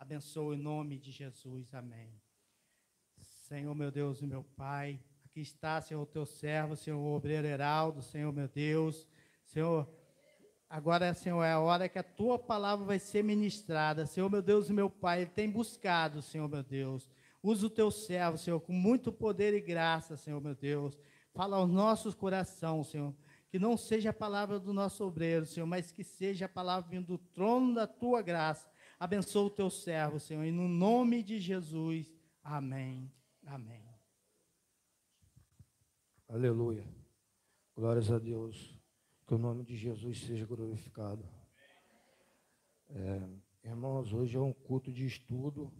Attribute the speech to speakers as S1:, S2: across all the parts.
S1: Abençoa em nome de Jesus. Amém. Senhor, meu Deus e meu Pai, aqui está, Senhor, o teu servo, Senhor, o obreiro Heraldo, Senhor, meu Deus. Senhor, agora, Senhor, é a hora que a tua palavra vai ser ministrada. Senhor, meu Deus e meu Pai, ele tem buscado, Senhor, meu Deus. Usa o teu servo, Senhor, com muito poder e graça, Senhor, meu Deus. Fala aos nossos corações, Senhor. Que não seja a palavra do nosso obreiro, Senhor, mas que seja a palavra vindo do trono da tua graça. Abençoa o teu servo, Senhor, e no nome de Jesus. Amém. Amém.
S2: Aleluia. Glórias a Deus. Que o nome de Jesus seja glorificado. Irmãos, hoje é um culto de estudo.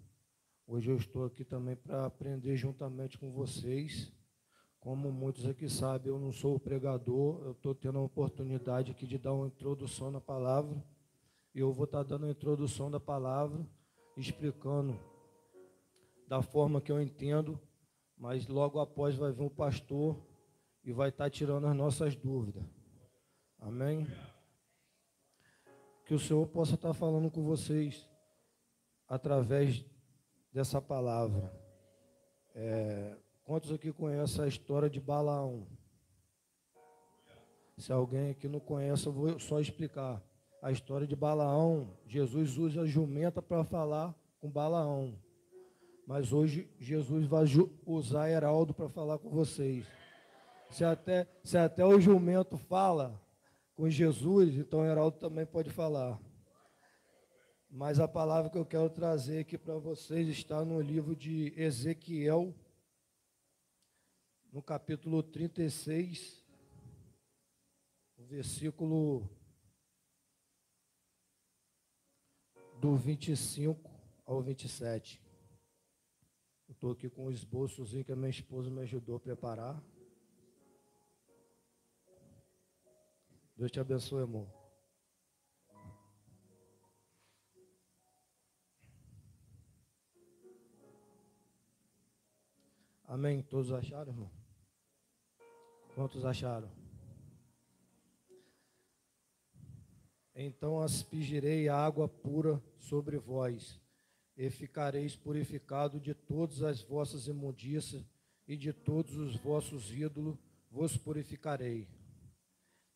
S2: Hoje eu estou aqui também para aprender juntamente com vocês. Como muitos aqui sabem, eu não sou o pregador. Eu estou tendo a oportunidade aqui de dar uma introdução na palavra. E eu vou estar dando a introdução da palavra, explicando da forma que eu entendo. Mas logo após vai vir o pastor e vai estar tirando as nossas dúvidas. Amém? Que o Senhor possa estar falando com vocês através dessa palavra. Quantos aqui conhecem a história de Balaão? Se alguém aqui não conhece, eu vou só explicar. A história de Balaão, Jesus usa a jumenta para falar com Balaão. Mas hoje Jesus vai usar Heraldo para falar com vocês. Se até o jumento fala com Jesus, então Heraldo também pode falar. Mas a palavra que eu quero trazer aqui para vocês está no livro de Ezequiel, no capítulo 36, o versículo do 25 ao 27. Eu estou aqui com um esboçozinho que a minha esposa me ajudou a preparar. Deus te abençoe, amor. Amém? Todos acharam, irmão? Quantos acharam? Então aspergirei água pura sobre vós, e ficareis purificados de todas as vossas imundícias, e de todos os vossos ídolos vos purificarei.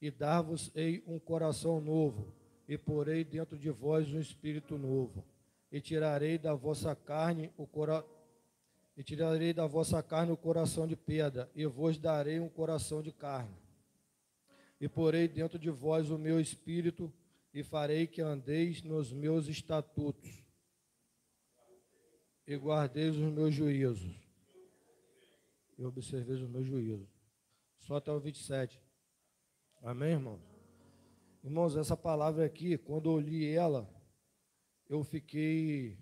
S2: E dar-vos-ei um coração novo, e porei dentro de vós um espírito novo, e tirarei da vossa carne o coração de pedra, e vos darei um coração de carne. E porei dentro de vós o meu espírito, e farei que andeis nos meus estatutos, e guardeis os meus juízos, e observeis os meus juízos. Só até o 27. Amém, irmãos? Irmãos, essa palavra aqui, quando eu li ela, eu fiquei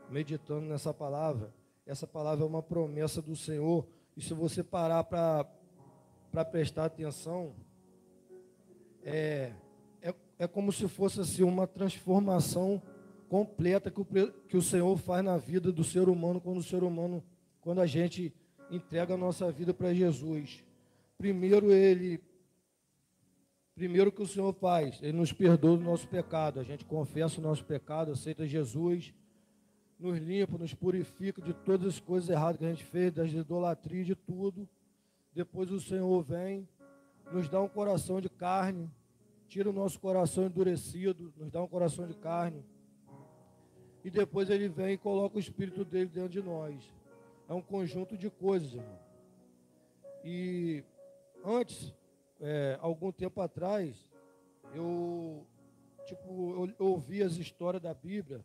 S2: meditando nessa palavra. Essa palavra é uma promessa do Senhor, e se você parar para prestar atenção, é como se fosse assim, uma transformação completa que o Senhor faz na vida do ser humano, quando a gente entrega a nossa vida para Jesus. Primeiro que o Senhor faz, Ele nos perdoa do nosso pecado. A gente confessa o nosso pecado, aceita Jesus, nos limpa, nos purifica de todas as coisas erradas que a gente fez, das idolatrias, de tudo. Depois o Senhor vem, nos dá um coração de carne, tira o nosso coração endurecido, nos dá um coração de carne. E depois Ele vem e coloca o Espírito dele dentro de nós. É um conjunto de coisas, irmão. E antes, algum tempo atrás, eu ouvi as histórias da Bíblia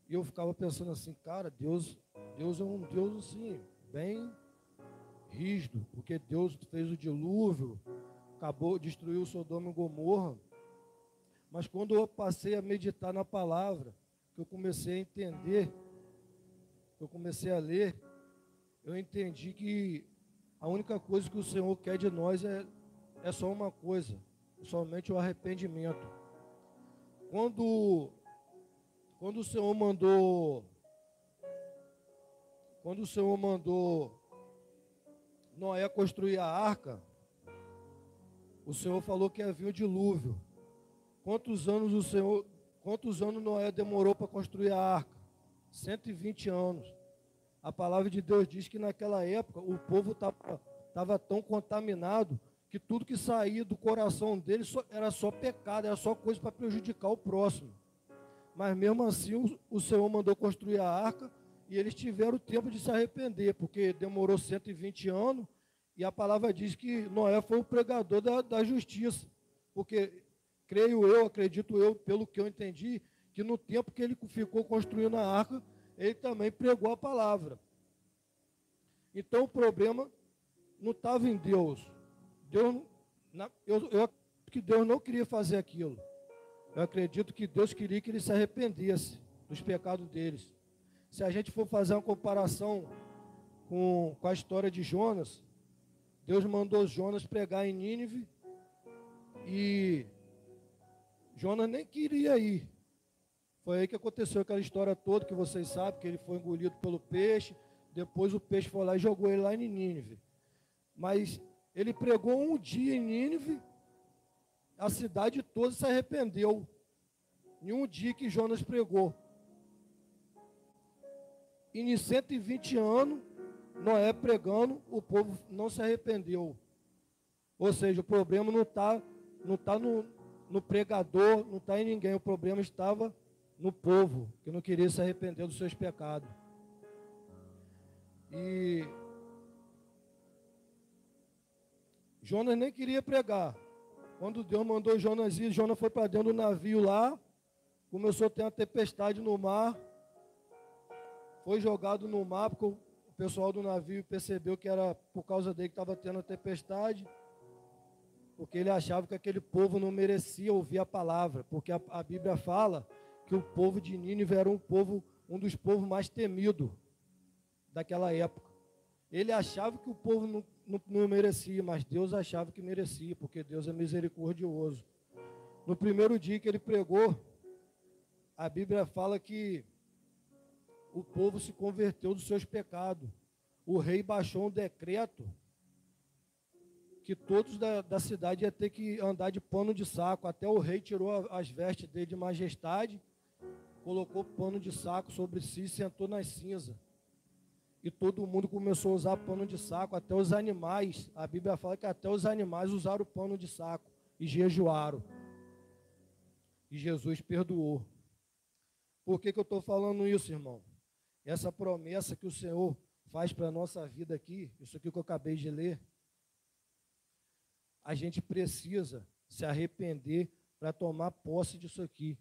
S2: e eu ficava pensando assim, cara, Deus é um Deus assim, bem rígido, porque Deus fez o dilúvio, destruiu Sodoma e Gomorra. Mas quando eu passei a meditar na palavra, que eu comecei a entender, que eu comecei a ler, eu entendi que a única coisa que o Senhor quer de nós é só uma coisa, somente o arrependimento. Quando o Senhor mandou Noé construir a arca, o Senhor falou que havia o dilúvio. Quantos anos o Senhor Quantos anos Noé demorou para construir a arca? 120 anos. A palavra de Deus diz que naquela época o povo estava tão contaminado que tudo que saía do coração dele era só pecado, era só coisa para prejudicar o próximo. Mas mesmo assim o Senhor mandou construir a arca e eles tiveram tempo de se arrepender, porque demorou 120 anos e a palavra diz que Noé foi o pregador da justiça. Porque creio eu, acredito eu, pelo que eu entendi, que no tempo que ele ficou construindo a arca, ele também pregou a palavra. Então o problema não estava em Deus. Eu acredito que Deus não queria fazer aquilo. Eu acredito que Deus queria que ele se arrependesse dos pecados deles. Se a gente for fazer uma comparação com a história de Jonas, Deus mandou Jonas pregar em Nínive e Jonas nem queria ir. Foi aí que aconteceu aquela história toda que vocês sabem, que ele foi engolido pelo peixe, depois o peixe foi lá e jogou ele lá em Nínive. Mas ele pregou um dia em Nínive, a cidade toda se arrependeu. Em um dia que Jonas pregou. E em 120 anos, Noé pregando, o povo não se arrependeu. Ou seja, o problema não está no pregador, não está em ninguém. O problema estava no povo, que não queria se arrepender dos seus pecados. E Jonas nem queria pregar. Quando Deus mandou Jonas ir, Jonas foi para dentro do navio lá, começou a ter uma tempestade no mar, foi jogado no mar, porque o pessoal do navio percebeu que era por causa dele que estava tendo a tempestade, porque ele achava que aquele povo não merecia ouvir a palavra, porque a Bíblia fala que o povo de Nínive era um dos povos mais temidos daquela época. Ele achava que o povo não merecia, mas Deus achava que merecia, porque Deus é misericordioso. No primeiro dia que ele pregou, a Bíblia fala que o povo se converteu dos seus pecados. O rei baixou um decreto que todos da cidade iam ter que andar de pano de saco. Até o rei tirou as vestes dele de majestade, colocou pano de saco sobre si e sentou nas cinzas. E todo mundo começou a usar pano de saco, até os animais. A Bíblia fala que até os animais usaram pano de saco e jejuaram. E Jesus perdoou. Por que eu estou falando isso, irmão? Essa promessa que o Senhor faz para a nossa vida aqui, isso aqui que eu acabei de ler, a gente precisa se arrepender para tomar posse disso aqui.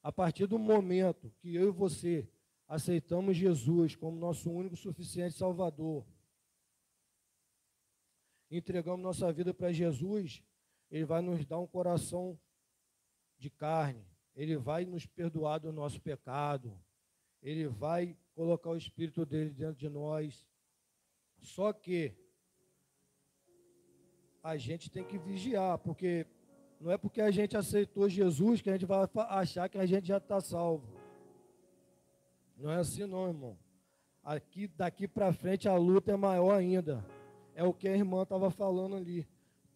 S2: A partir do momento que eu e você aceitamos Jesus como nosso único suficiente Salvador, entregamos nossa vida para Jesus, Ele vai nos dar um coração de carne, Ele vai nos perdoar do nosso pecado, Ele vai colocar o Espírito dele dentro de nós. Só que a gente tem que vigiar, porque não é porque a gente aceitou Jesus que a gente vai achar que a gente já está salvo. Não é assim não, irmão. Daqui para frente a luta é maior ainda. É o que a irmã estava falando ali.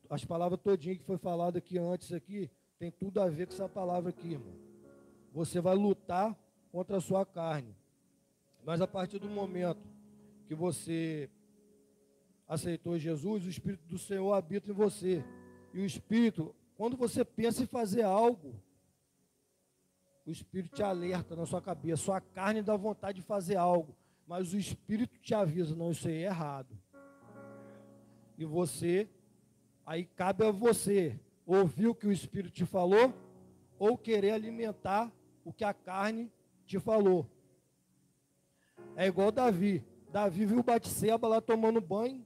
S2: As palavras todinhas que foi falado aqui antes aqui, tem tudo a ver com essa palavra aqui, irmão. Você vai lutar contra a sua carne. Mas a partir do momento que você aceitou Jesus, o Espírito do Senhor habita em você. E o Espírito, quando você pensa em fazer algo, o Espírito te alerta na sua cabeça. Sua carne dá vontade de fazer algo, mas o Espírito te avisa, não, isso aí é errado. E você, aí cabe a você ouvir o que o Espírito te falou ou querer alimentar o que a carne te falou. É igual Davi. Davi viu Batseba lá tomando banho.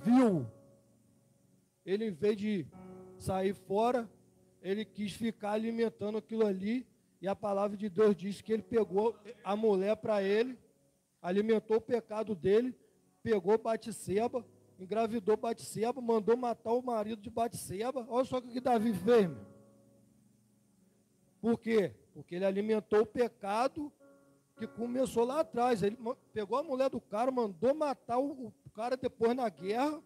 S2: Viu. Ele, em vez de sair fora, ele quis ficar alimentando aquilo ali. E a palavra de Deus diz que ele pegou a mulher para ele, alimentou o pecado dele, pegou Batseba, engravidou Batseba, mandou matar o marido de Batseba. Olha só o que Davi fez, meu. Por quê? Porque ele alimentou o pecado que começou lá atrás. Ele pegou a mulher do cara, mandou matar o cara depois na guerra,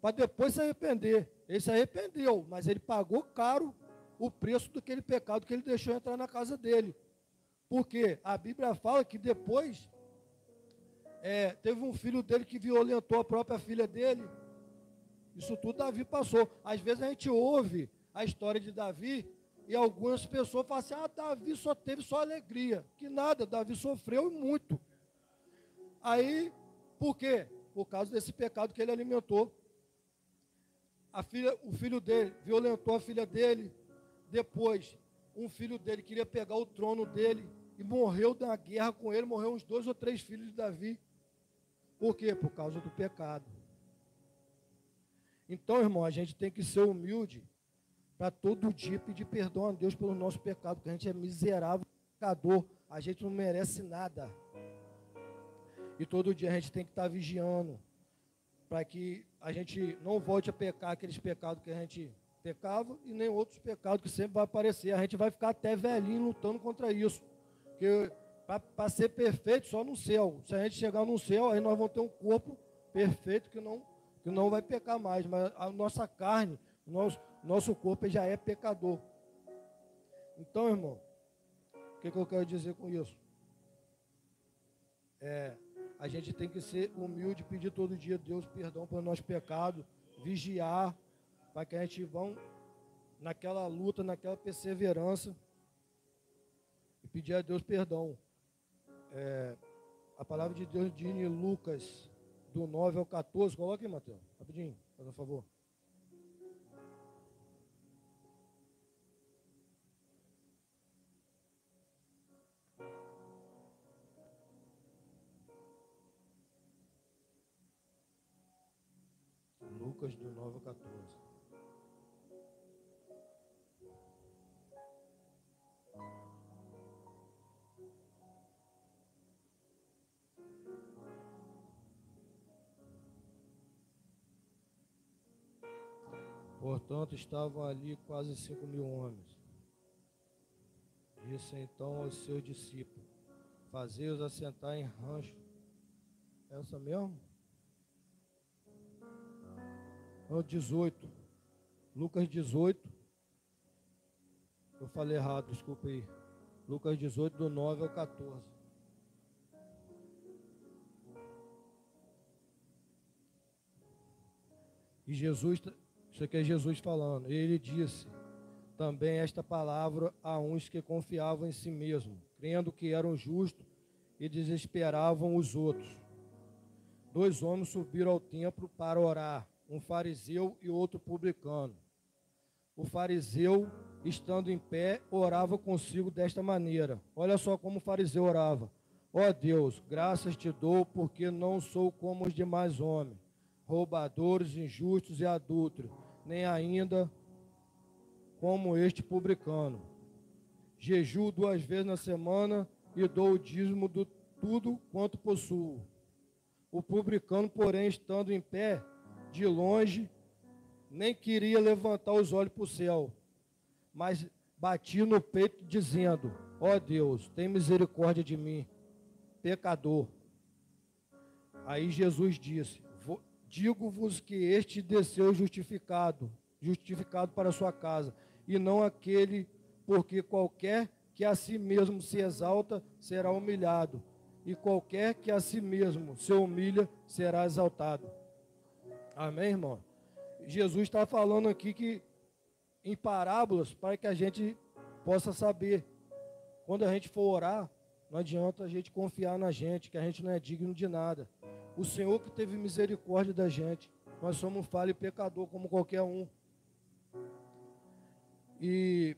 S2: para depois se arrepender. Ele se arrependeu, mas ele pagou caro o preço daquele pecado que ele deixou entrar na casa dele. Porque a Bíblia fala que depois teve um filho dele que violentou a própria filha dele. Isso tudo Davi passou. Às vezes a gente ouve a história de Davi e algumas pessoas falam assim, Davi só teve só alegria. Que nada, Davi sofreu muito. Aí, por quê? Por causa desse pecado que ele alimentou. O filho dele violentou a filha dele. Depois, um filho dele queria pegar o trono dele e morreu na guerra com ele, morreu uns 2 ou 3 filhos de Davi. Por quê? Por causa do pecado. Então, irmão, a gente tem que ser humilde para todo dia pedir perdão a Deus pelo nosso pecado, porque a gente é miserável, pecador, a gente não merece nada. E todo dia a gente tem que estar vigiando, para que a gente não volte a pecar aqueles pecados que a gente pecava e nem outros pecados que sempre vai aparecer. A gente vai ficar até velhinho lutando contra isso. Porque para ser perfeito só no céu. Se a gente chegar no céu, aí nós vamos ter um corpo perfeito que não vai pecar mais. Mas a nossa carne, nosso corpo já é pecador. Então, irmão, o que eu quero dizer com isso? A gente tem que ser humilde, pedir todo dia a Deus perdão pelo nosso pecado, vigiar, para que a gente vá naquela luta, naquela perseverança, e pedir a Deus perdão. A palavra de Deus diz em Lucas, do 9 ao 14, coloca aí, Mateus, rapidinho, por favor. Lucas, do 9 ao 14. Portanto, estavam ali quase 5.000 homens. Disse então aos seus discípulos, fazei-os assentar em rancho. É essa mesmo? 18. Lucas 18. Eu falei errado, desculpa aí. Lucas 18, do 9 ao 14. E Jesus, isso aqui é Jesus falando, ele disse também esta palavra a uns que confiavam em si mesmos, crendo que eram justos e desesperavam os outros. 2 homens subiram ao templo para orar, um fariseu e outro publicano. O fariseu, estando em pé, orava consigo desta maneira. Olha só como o fariseu orava. Ó Deus, graças te dou, porque não sou como os demais homens, roubadores, injustos e adúlteros, nem ainda como este publicano. Jejuo 2 vezes na semana e dou o dízimo de tudo quanto possuo. O publicano, porém, estando em pé, de longe, nem queria levantar os olhos para o céu, mas batia no peito, dizendo, ó Deus, tem misericórdia de mim, pecador. Aí Jesus disse, digo-vos que este desceu justificado para a sua casa, e não aquele, porque qualquer que a si mesmo se exalta, será humilhado, e qualquer que a si mesmo se humilha, será exaltado. Amém, irmão? Jesus está falando aqui que em parábolas, para que a gente possa saber. Quando a gente for orar, não adianta a gente confiar na gente, que a gente não é digno de nada. O Senhor que teve misericórdia da gente. Nós somos falho e pecador como qualquer um. E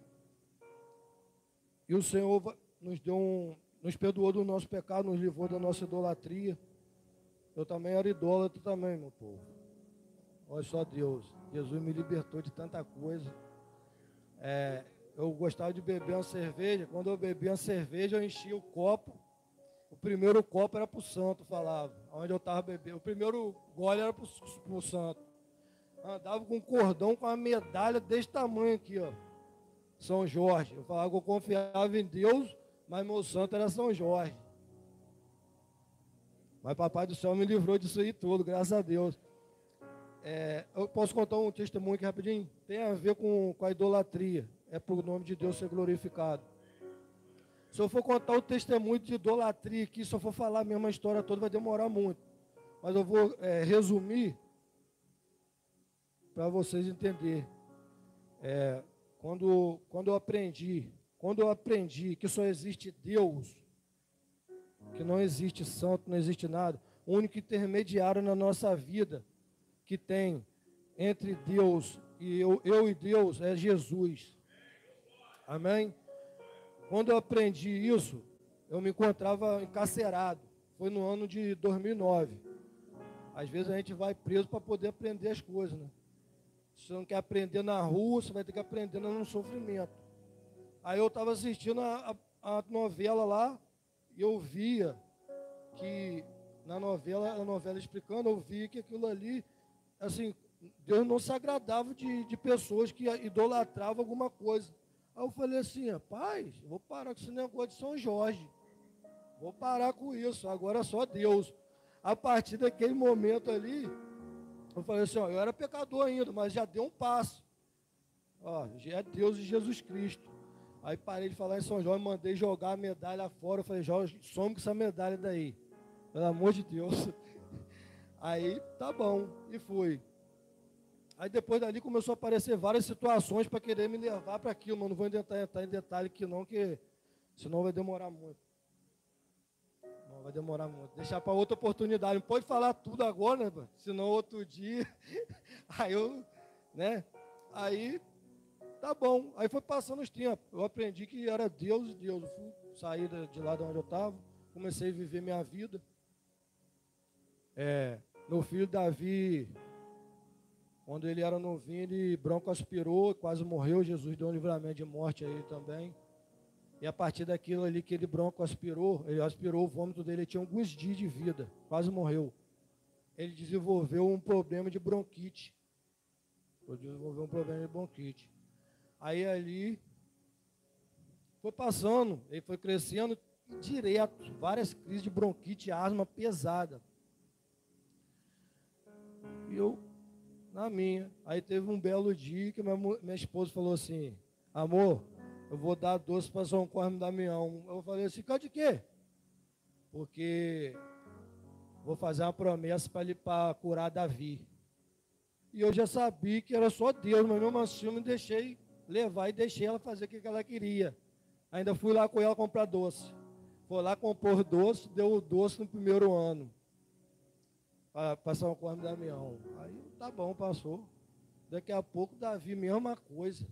S2: o Senhor nos perdoou do nosso pecado, nos livrou da nossa idolatria. Eu também era idólatra também, meu povo. Olha só Deus, Jesus me libertou de tanta coisa. Eu gostava de beber uma cerveja. Quando eu bebia uma cerveja, eu enchia o copo. O primeiro copo era para o santo, falava. Onde eu estava bebendo. O primeiro gole era para o santo. Andava com um cordão, com uma medalha desse tamanho aqui, ó. São Jorge. Eu falava que eu confiava em Deus, mas meu santo era São Jorge. Mas Papai do Céu me livrou disso aí tudo, graças a Deus. Eu posso contar um testemunho aqui rapidinho? Tem a ver com a idolatria. é para o nome de Deus ser glorificado. Se eu for contar o testemunho de idolatria aqui, se eu for falar a mesma história toda, vai demorar muito. Mas eu vou resumir para vocês entenderem. Quando eu aprendi que só existe Deus, que não existe santo, não existe nada, o único intermediário na nossa vida que tem entre Deus e eu e Deus é Jesus. Amém? Quando eu aprendi isso, eu me encontrava encarcerado. Foi no ano de 2009. Às vezes a gente vai preso para poder aprender as coisas, né? Se você não quer aprender na rua, você vai ter que aprender no sofrimento. Aí eu estava assistindo a novela lá, e eu via que na novela, a novela explicando, eu via que aquilo ali, assim, Deus não se agradava de pessoas que idolatravam alguma coisa. Aí eu falei assim, rapaz, vou parar com esse negócio de São Jorge. Vou parar com isso, agora é só Deus. A partir daquele momento ali, eu falei assim, eu era pecador ainda, mas já deu um passo. Já é Deus e Jesus Cristo. Aí parei de falar em São Jorge, mandei jogar a medalha fora. Eu falei, Jorge, some com essa medalha daí. Pelo amor de Deus. Aí, tá bom, e fui. Aí depois dali começou a aparecer várias situações para querer me levar para aquilo, mas não vou tentar entrar em detalhe aqui não, que senão vai demorar muito. Não, vai demorar muito. Deixar para outra oportunidade. Não pode falar tudo agora, né? Senão outro dia. Aí Aí, tá bom. Aí foi passando os tempos. Eu aprendi que era Deus e Deus. Eu fui sair de lá de onde eu estava, comecei a viver minha vida. Meu filho Davi, quando ele era novinho, ele broncoaspirou, quase morreu. Jesus deu um livramento de morte a ele também. E a partir daquilo ali que ele broncoaspirou, ele aspirou o vômito dele, ele tinha alguns dias de vida, quase morreu. Ele desenvolveu um problema de bronquite. Aí ali, foi passando, ele foi crescendo direto, várias crises de bronquite, asma pesada. E eu, na minha, aí teve um belo dia que minha esposa falou assim, amor, eu vou dar doce para São Cosme e Damião. Eu falei assim, de quê? Porque vou fazer uma promessa para curar Davi. E eu já sabia que era só Deus, mas mesmo assim eu me deixei levar e deixei ela fazer o que ela queria. Ainda fui lá com ela comprar doce. Foi lá, compor doce, deu o doce no primeiro ano. Para São Cosme e Damião. Aí, tá bom, passou. Daqui a pouco, Davi, mesma coisa.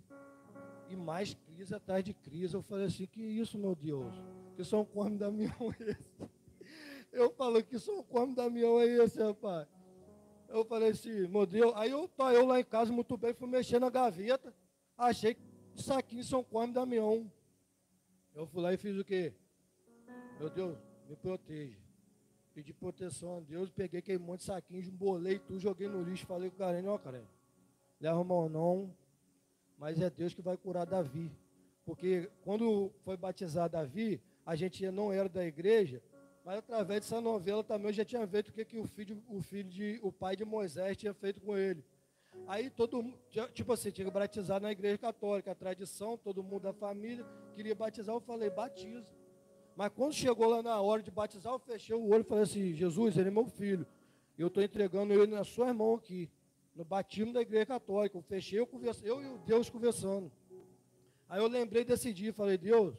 S2: E mais crise atrás de crise. Eu falei assim, que isso, meu Deus? Que São Cosme e Damião é esse? Eu falei, que São Cosme e Damião é esse, rapaz? Eu falei assim, meu Deus. Aí eu lá em casa, muito bem, fui mexer na gaveta. Achei um saquinho São Cosme e Damião. Eu fui lá e fiz o quê? Meu Deus, me proteja. Pedi proteção a Deus, peguei aquele monte de saquinhos, embolei tudo, joguei no lixo, falei com o Karen, Karen, leva mal não, mas é Deus que vai curar Davi. Porque quando foi batizado Davi, a gente não era da igreja, mas através dessa novela também eu já tinha visto o que o pai de Moisés tinha feito com ele. Aí todo mundo, tipo assim, tinha que batizar na igreja católica, a tradição, todo mundo da família queria batizar, eu falei, batiza. Mas quando chegou lá na hora de batizar, eu fechei o olho e falei assim, Jesus, ele é meu filho. Eu estou entregando ele nas suas mãos aqui, no batismo da igreja católica. Eu fechei, eu e o Deus conversando. Aí eu lembrei desse dia, falei, Deus,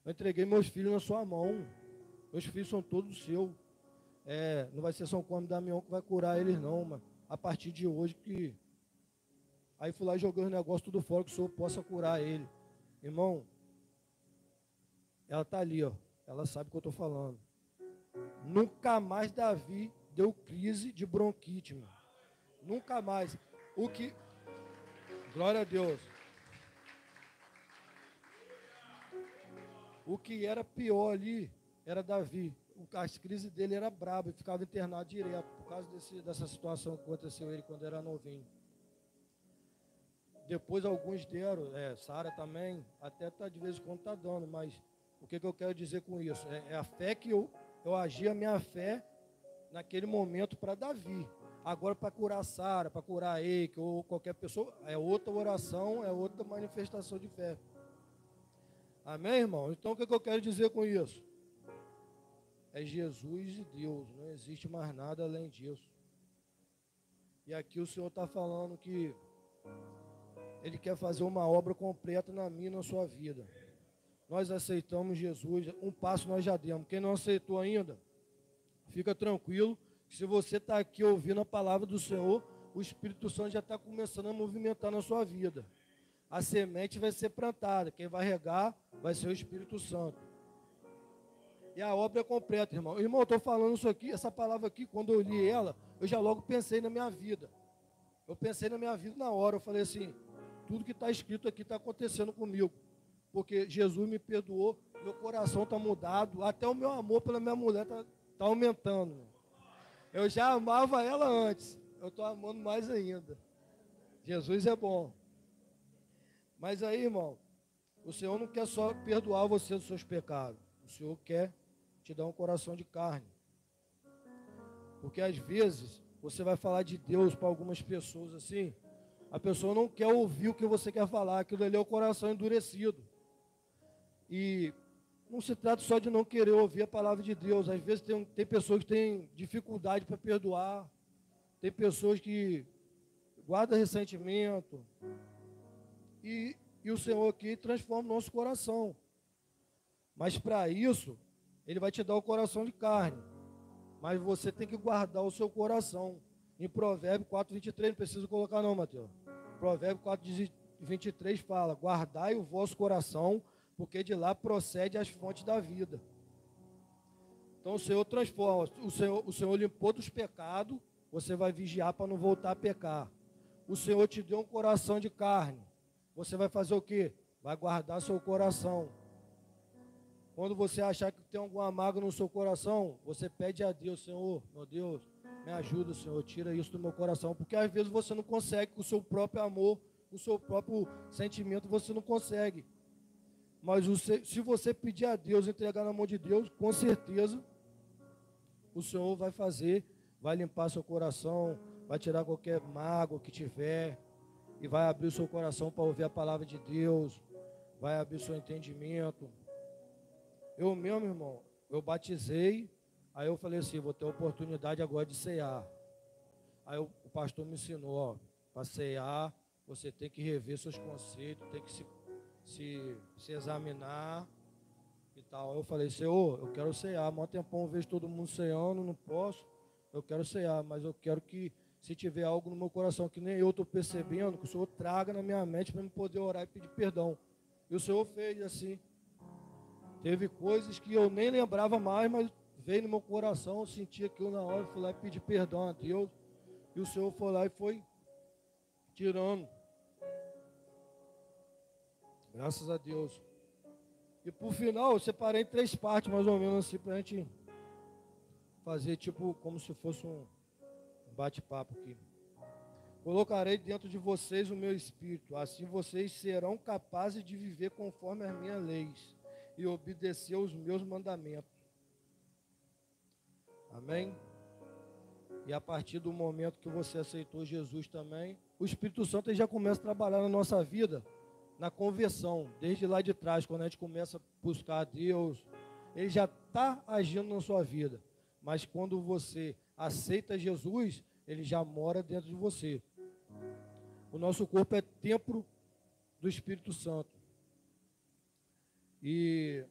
S2: eu entreguei meus filhos na sua mão. Meus filhos são todos seus. Não vai ser São Cosme e Damião que vai curar eles não, mas a partir de hoje que... Aí fui lá e joguei os negócios tudo fora, que o Senhor possa curar ele. Irmão, ela está ali, ó. Ela sabe o que eu estou falando. Nunca mais Davi deu crise de bronquite, mano. Nunca mais. Glória a Deus. O que era pior ali era Davi. As crises dele eram brabas, ele ficava internado direto, por causa dessa situação que aconteceu ele quando era novinho. Depois alguns deram, Sara também, até de vez em quando está dando, mas o que eu quero dizer com isso? É a fé que eu agi a minha fé naquele momento para Davi. Agora, para curar a Sara, para curar a Eike ou qualquer pessoa, é outra oração, é outra manifestação de fé. Amém, irmão? Então, o que eu quero dizer com isso? É Jesus e Deus, não existe mais nada além disso. E aqui o Senhor está falando que Ele quer fazer uma obra completa na minha e na sua vida. Nós aceitamos Jesus, um passo nós já demos. Quem não aceitou ainda, fica tranquilo, que se você está aqui ouvindo a palavra do Senhor, o Espírito Santo já está começando a movimentar na sua vida. A semente vai ser plantada, quem vai regar vai ser o Espírito Santo. E a obra é completa, irmão. Irmão, eu estou falando isso aqui, essa palavra aqui, quando eu li ela, eu já logo pensei na minha vida. Eu pensei na minha vida na hora, eu falei assim, tudo que está escrito aqui está acontecendo comigo. Porque Jesus me perdoou, meu coração está mudado, até o meu amor pela minha mulher está aumentando. Eu já amava ela antes, eu estou amando mais ainda. Jesus é bom. Mas aí, irmão, o Senhor não quer só perdoar você dos seus pecados. O Senhor quer te dar um coração de carne. Porque às vezes você vai falar de Deus para algumas pessoas assim, a pessoa não quer ouvir o que você quer falar, aquilo ali é o coração endurecido. E não se trata só de não querer ouvir a palavra de Deus. Às vezes tem pessoas que têm dificuldade para perdoar, tem pessoas que guardam ressentimento. E o Senhor aqui transforma o nosso coração. Mas para isso, Ele vai te dar o coração de carne. Mas você tem que guardar o seu coração. Em Provérbio 4:23, não precisa colocar não, Mateus. Provérbio 4:23 fala, guardai o vosso coração, porque de lá procede as fontes da vida. Então o Senhor transforma, o Senhor limpou dos pecados, você vai vigiar para não voltar a pecar. O Senhor te deu um coração de carne. Você vai fazer o quê? Vai guardar seu coração. Quando você achar que tem alguma mágoa no seu coração, você pede a Deus, Senhor, meu Deus, me ajuda, Senhor, tira isso do meu coração. Porque às vezes você não consegue com o seu próprio amor, com o seu próprio sentimento, você não consegue. Mas se você pedir a Deus, entregar na mão de Deus, com certeza, o Senhor vai fazer, vai limpar seu coração, vai tirar qualquer mágoa que tiver, e vai abrir o seu coração para ouvir a palavra de Deus, vai abrir o seu entendimento. Eu mesmo, irmão, eu batizei, aí eu falei assim, vou ter a oportunidade agora de cear. Aí o pastor me ensinou, ó, para cear, você tem que rever seus conceitos, tem que se examinar e tal. Eu falei, Senhor, eu quero cear, há muito tempão eu vejo todo mundo ceando, não posso, eu quero cear, mas eu quero que, se tiver algo no meu coração que nem eu estou percebendo, que o Senhor traga na minha mente para eu poder orar e pedir perdão. E o Senhor fez assim. Teve coisas que eu nem lembrava mais, mas veio no meu coração, eu senti aquilo na hora, fui lá e pedi perdão a Deus. E o Senhor foi lá e foi tirando. Graças a Deus. E por final, eu separei em 3 partes, mais ou menos assim, para a gente fazer tipo como se fosse um bate-papo aqui. Colocarei dentro de vocês o meu espírito, assim vocês serão capazes de viver conforme as minhas leis e obedecer aos meus mandamentos. Amém? E a partir do momento que você aceitou Jesus também, o Espírito Santo ele já começa a trabalhar na nossa vida, na conversão, desde lá de trás, quando a gente começa a buscar a Deus, ele já está agindo na sua vida. Mas quando você aceita Jesus, ele já mora dentro de você. O nosso corpo é templo do Espírito Santo. E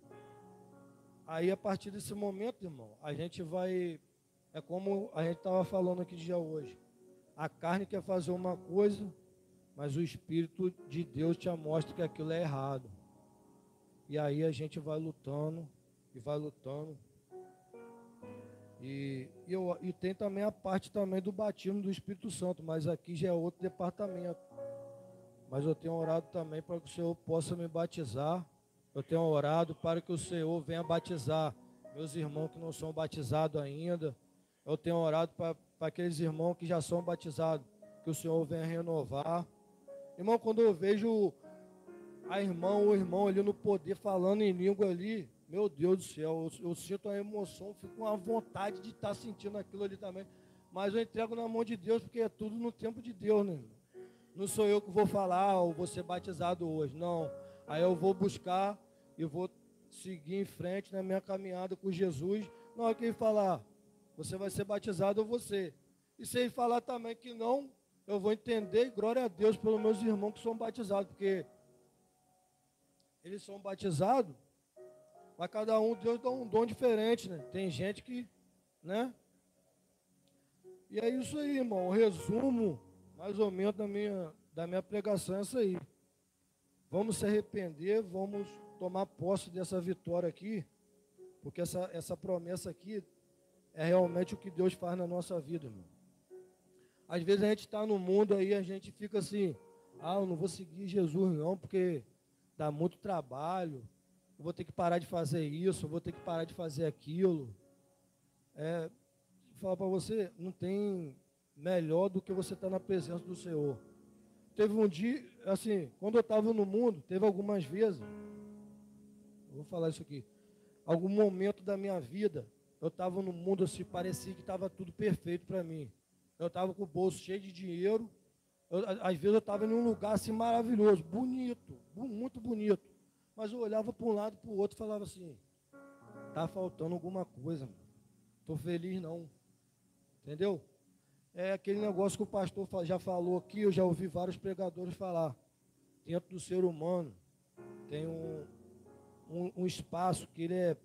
S2: aí, a partir desse momento, irmão, a gente vai... É como a gente estava falando aqui já hoje. A carne quer fazer uma coisa, mas o Espírito de Deus te mostra que aquilo é errado. E aí a gente vai lutando, e vai lutando. E tem também a parte também do batismo do Espírito Santo, mas aqui já é outro departamento. Mas eu tenho orado também para que o Senhor possa me batizar. Eu tenho orado para que o Senhor venha batizar meus irmãos que não são batizados ainda. Eu tenho orado para aqueles irmãos que já são batizados, que o Senhor venha renovar. Irmão, quando eu vejo a irmã ou o irmão ali no poder falando em língua ali, meu Deus do céu, eu sinto a emoção, fico com a vontade de estar sentindo aquilo ali também. Mas eu entrego na mão de Deus, porque é tudo no tempo de Deus, né? Não sou eu que vou falar, ou vou ser batizado hoje, não. Aí eu vou buscar e vou seguir em frente na minha caminhada com Jesus. Na hora que ele falar, você vai ser batizado ou você. E se ele falar também que não, eu vou entender, e glória a Deus pelos meus irmãos que são batizados, porque eles são batizados, mas cada um, Deus dá um dom diferente, né? Tem gente que, né? E é isso aí, irmão. O resumo, mais ou menos, da minha pregação é isso aí. Vamos se arrepender, vamos tomar posse dessa vitória aqui, porque essa promessa aqui é realmente o que Deus faz na nossa vida, irmão. Às vezes a gente está no mundo aí, a gente fica assim, eu não vou seguir Jesus não, porque dá muito trabalho, eu vou ter que parar de fazer isso, eu vou ter que parar de fazer aquilo. Vou falar para você, não tem melhor do que você estar na presença do Senhor. Teve um dia, assim, quando eu estava no mundo, teve algumas vezes, eu vou falar isso aqui, algum momento da minha vida, eu estava no mundo assim, parecia que estava tudo perfeito para mim. Eu estava com o bolso cheio de dinheiro, às vezes eu estava em um lugar assim maravilhoso, bonito, muito bonito. Mas eu olhava para um lado e para o outro e falava assim, está faltando alguma coisa, mano. Estou feliz não. Entendeu? É aquele negócio que o pastor já falou aqui, eu já ouvi vários pregadores falar. Dentro do ser humano tem um espaço que ele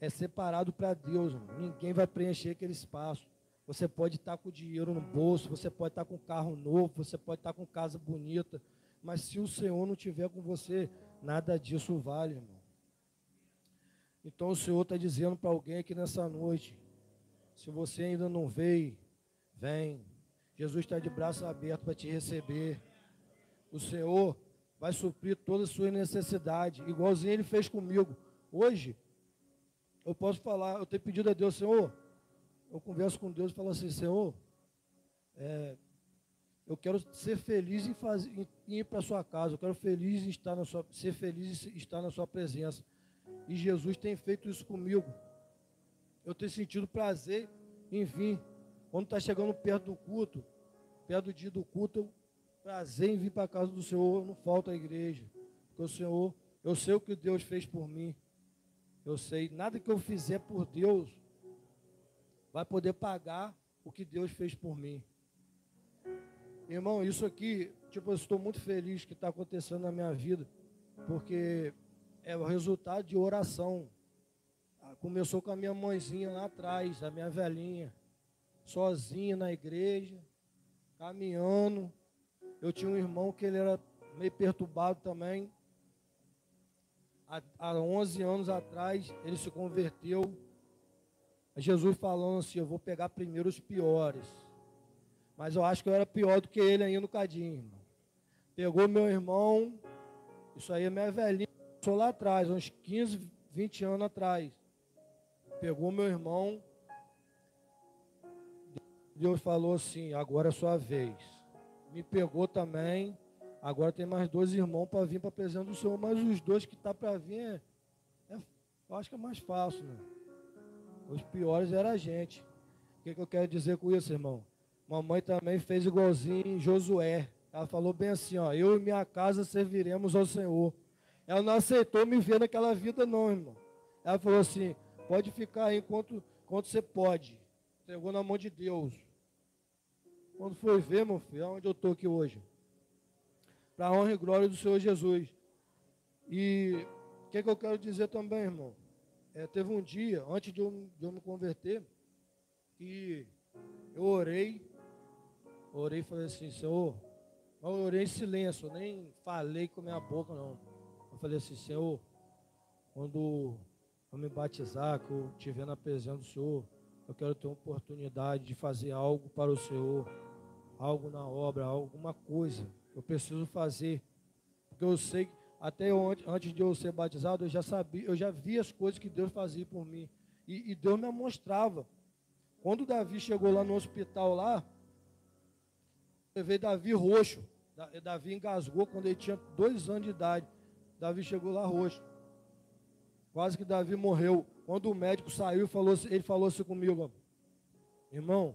S2: é separado para Deus, mano. Ninguém vai preencher aquele espaço. Você pode estar com dinheiro no bolso, você pode estar com um carro novo, você pode estar com casa bonita, mas se o Senhor não estiver com você, nada disso vale, irmão. Então o Senhor está dizendo para alguém aqui nessa noite, se você ainda não veio, vem. Jesus está de braço aberto para te receber. O Senhor vai suprir todas as suas necessidades, igualzinho Ele fez comigo. Hoje, eu posso falar, eu tenho pedido a Deus, Senhor, eu converso com Deus e falo assim, Senhor, eu quero ser feliz em ir para a sua casa, eu quero ser feliz em estar na sua presença. E Jesus tem feito isso comigo. Eu tenho sentido prazer em vir. Quando está chegando perto do culto, perto do dia do culto, prazer em vir para a casa do Senhor, não falta a igreja. Porque o Senhor, eu sei o que Deus fez por mim. Eu sei, nada que eu fizer por Deus vai poder pagar o que Deus fez por mim. Irmão, isso aqui, eu estou muito feliz que está acontecendo na minha vida, porque é o resultado de oração. Começou com a minha mãezinha lá atrás, a minha velhinha, sozinha na igreja, caminhando. Eu tinha um irmão que ele era meio perturbado também. Há 11 anos atrás, ele se converteu. Jesus falando assim, eu vou pegar primeiro os piores. Mas eu acho que eu era pior do que ele ainda no cadinho, irmão. Pegou meu irmão, isso aí é minha velhinha, sou lá atrás, uns 15, 20 anos atrás. Pegou meu irmão, Deus falou assim, agora é sua vez. Me pegou também, agora tem mais 2 irmãos para vir para a presença do Senhor, mas os 2 que estão para vir, eu acho que é mais fácil, né? Os piores era a gente. O que eu quero dizer com isso, irmão? Mamãe também fez igualzinho em Josué. Ela falou bem assim, ó, eu e minha casa serviremos ao Senhor. Ela não aceitou me ver naquela vida não, irmão. Ela falou assim, pode ficar aí enquanto você pode. Entregou na mão de Deus. Quando foi ver, meu filho, onde eu estou aqui hoje? Para a honra e glória do Senhor Jesus. E o que eu quero dizer também, irmão? Teve um dia, antes de eu me converter, que eu orei e falei assim, Senhor, eu orei em silêncio, eu nem falei com a minha boca, não. Eu falei assim, Senhor, quando eu me batizar, que eu estiver na presença do Senhor, eu quero ter uma oportunidade de fazer algo para o Senhor, algo na obra, alguma coisa. Eu preciso fazer, porque eu sei que até antes de eu ser batizado, eu já sabia, eu já vi as coisas que Deus fazia por mim. E Deus me mostrava. Quando o Davi chegou lá no hospital lá, eu vi Davi roxo. Davi engasgou quando ele tinha 2 anos de idade. Davi chegou lá roxo. Quase que Davi morreu. Quando o médico saiu, ele falou assim comigo, ó, irmão,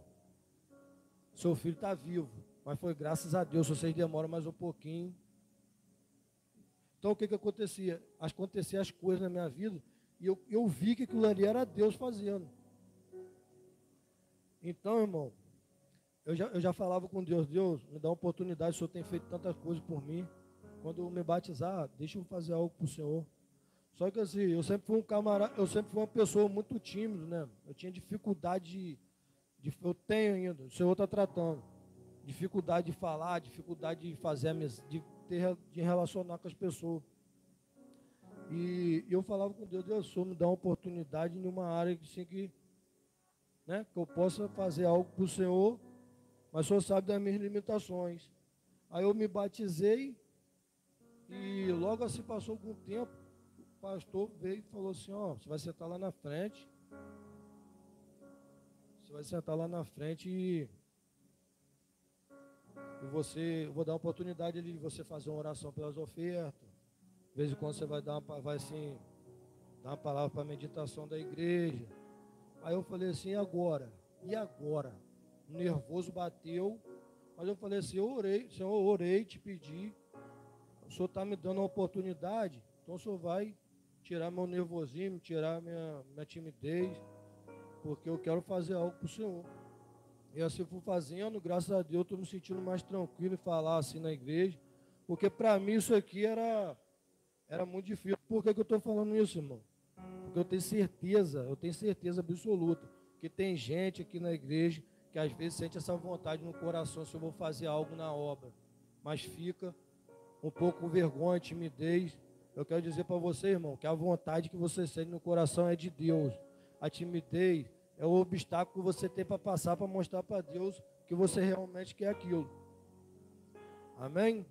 S2: seu filho está vivo. Mas foi graças a Deus, se vocês demoram mais um pouquinho. Então o que acontecia? Aconteciam as coisas na minha vida e eu vi que aquilo ali era Deus fazendo. Então, irmão, eu já falava com Deus, Deus, me dá uma oportunidade, o Senhor tem feito tantas coisas por mim. Quando eu me batizar, deixa eu fazer algo para o Senhor. Só que assim, eu sempre fui um camarada, eu sempre fui uma pessoa muito tímida, né? Eu tinha dificuldade eu tenho ainda, o Senhor está tratando. Dificuldade de falar, dificuldade de fazer de relacionar com as pessoas. E eu falava com Deus, Deus, o Senhor me dá uma oportunidade em uma área assim, que eu possa fazer algo para o Senhor, mas o Senhor sabe das minhas limitações. Aí eu me batizei e logo assim passou algum tempo, o pastor veio e falou assim, ó, você vai sentar lá na frente. Você vai sentar lá na frente e eu vou dar uma oportunidade de você fazer uma oração pelas ofertas. De vez em quando você vai dar uma palavra para a meditação da igreja. Aí eu falei assim, e agora? E agora? O nervoso bateu, mas eu falei assim, Senhor, eu orei, te pedi, o Senhor está me dando uma oportunidade, então o Senhor vai tirar meu nervosismo, tirar minha timidez, porque eu quero fazer algo para o Senhor. E assim fui fazendo, graças a Deus, estou me sentindo mais tranquilo em falar assim na igreja, porque para mim isso aqui era muito difícil. Por que eu estou falando isso, irmão? Porque eu tenho certeza absoluta, que tem gente aqui na igreja que às vezes sente essa vontade no coração se eu vou fazer algo na obra, mas fica um pouco com vergonha, timidez. Eu quero dizer para você, irmão, que a vontade que você sente no coração é de Deus. A timidez é o obstáculo que você tem para passar, para mostrar para Deus que você realmente quer aquilo. Amém?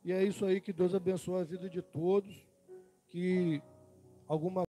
S2: E é isso aí, que Deus abençoe a vida de todos, que alguma